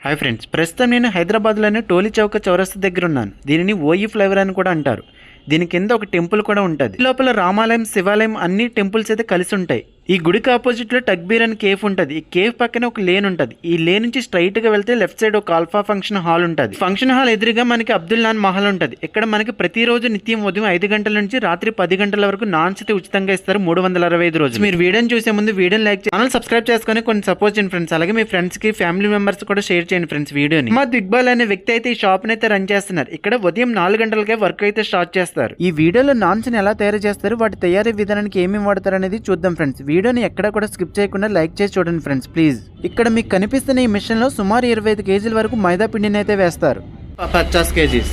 Hi friends, ప్రస్తుతం నేను హైదరాబాద్లోని టోలీ చౌక చౌరస్తా దగ్గర ఉన్నాను. దీనిని ఓయి ఫ్లేవర్ అని కూడా అంటారు. దీని కింద ఒక టెంపుల్ కూడా ఉంటుంది. లోపల రామాలయం, శివాలయం అన్ని టెంపుల్స్ అయితే కలిసి ఉంటాయి. ఈ గుడికి ఆపోజిట్ లో టక్బీర్ అని కేఫ్ ఉంటుంది. ఈ కేఫ్ పక్కనే ఒక లేన్ ఉంటుంది. ఈ లేన్ నుంచి స్ట్రైట్ గా వెళ్తే లెఫ్ట్ సైడ్ ఒక ఆల్ఫా ఫంక్షన్ హాల్ ఉంటుంది. ఫంక్షన్ హాల్ ఎదురుగా మనకి అబ్దుల్ నాన్ మహల్ ఉంటుంది. ఇక్కడ మనకి ప్రతిరోజు నిత్యం ఉదయం 5 గంటల నుంచి రాత్రి 10 గంటల వరకు నాన్స్ అయితే ఉచితంగా ఇస్తారు 365 రోజులు. మీరు వీడియోని చూసే ముందు వీడియోని లైక్ చేసి ఛానల్ సబ్స్క్రైబ్ చేసుకొని కొన్ని సపోర్ట్ చేయండి ఫ్రెండ్స్. అలాగే మీ ఫ్రెండ్స్ కి, ఫ్యామిలీ మెంబర్స్ కూడా షేర్ చేయండి ఫ్రెండ్స్ వీడియోని. మా ఇక్బాల్ అనే వ్యక్తి అయితే ఈ షాప్ అయితే రన్ చేస్తున్నారు. ఇక్కడ ఉదయం 4 గంటలకే వర్క్ అయితే స్టార్ట్ చేస్తారు. ఈ వీడియోలో నాన్స్ ని ఎలా తయారు చేస్తారు, వాటి తయారీ విధానానికి ఏమేమి వాడతారు అనేది చూద్దాం ఫ్రెండ్స్. వీడియోని ఎక్కడ కూడా స్కిప్ చేయకుండా లైక్ చేసి చూడండి ఫ్రెండ్స్ ప్లీజ్. ఇక్కడ మీకు కనిపిస్తున్న ఈ మిషన్ లో సుమారు 25 కేజీల వరకు మైదా పిండిని అయితే వేస్తారు. 50 కేజీస్.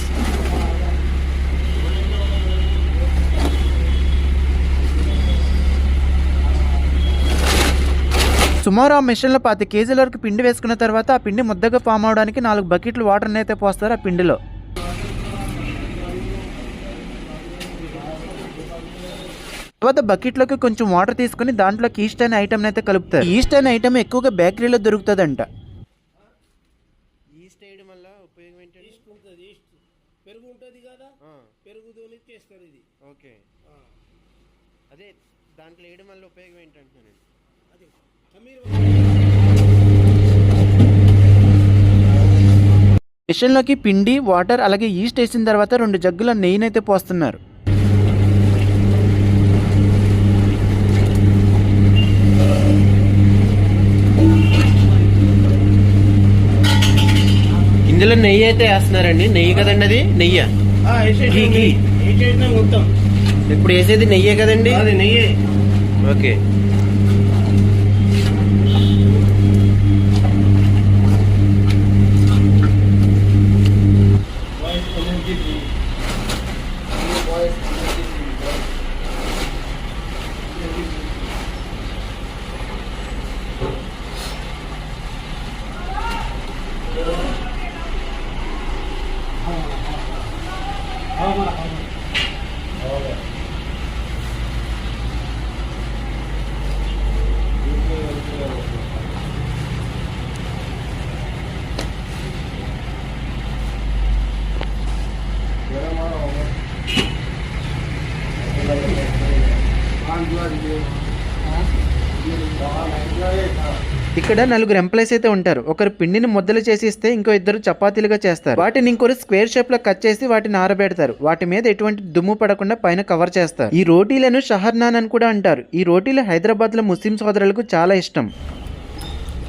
సుమారు ఆ మిషన్లో 10 కేజీల వరకు పిండి వేసుకున్న తర్వాత ఆ పిండి ముద్దగా ఫామ్ అవడానికి 4 బకెట్లు వాటర్ని అయితే పోస్తారు ఆ పిండిలో. తర్వాత బకెట్లోకి కొంచెం వాటర్ తీసుకుని దాంట్లోకి ఈస్ట్ అనే ఐటమ్ అయితే కలుపుతారు. ఈస్ట్ అనే ఐటమ్ ఎక్కువగా బేకరీలో దొరుకుతుందంట. ఈస్ట్ వేయడం వల్ల ఉపయోగం ఏంటంటే ఈస్ట్ ఉంటుంది, ఈస్ట్ పెరుగు ఉంటుంది కదా, పెరుగుతోనే చేస్తారు ఇది. ఓకే, అదే దాంట్లో వేయడం వల్ల ఉపయోగం ఏంటంటున్నాను. అదే మిషన్లోకి పిండి, వాటర్ అలాగే ఈస్ట్ వేసిన తర్వాత 2 జగ్గుల నెయ్యిని అయితే పోస్తున్నారు. ఇందులో నెయ్యి అయితే వేస్తున్నారండి. నెయ్యి కదండి, అది నెయ్యి మొత్తం. ఇప్పుడు వేసేది నెయ్యే కదండి, అది నెయ్యే. ఓకే, ఇక్కడ 4 ఎంప్లాయీస్ అయితే ఉంటారు. ఒకరు పిండిని ముద్దలు చేసి ఇస్తే ఇంకో 2 చపాతీలుగా చేస్తారు. వాటిని ఇంకొకరు స్క్వేర్ షేప్ లో కట్ చేసి వాటిని ఆరబెడతారు. వాటి మీద ఎటువంటి దుమ్ము పడకుండా పైన కవర్ చేస్తారు. ఈ రోటీలను షహర్ నాన్ అని కూడా అంటారు. ఈ రోటీలు హైదరాబాద్ లో ముస్లిం సోదరులకు చాలా ఇష్టం.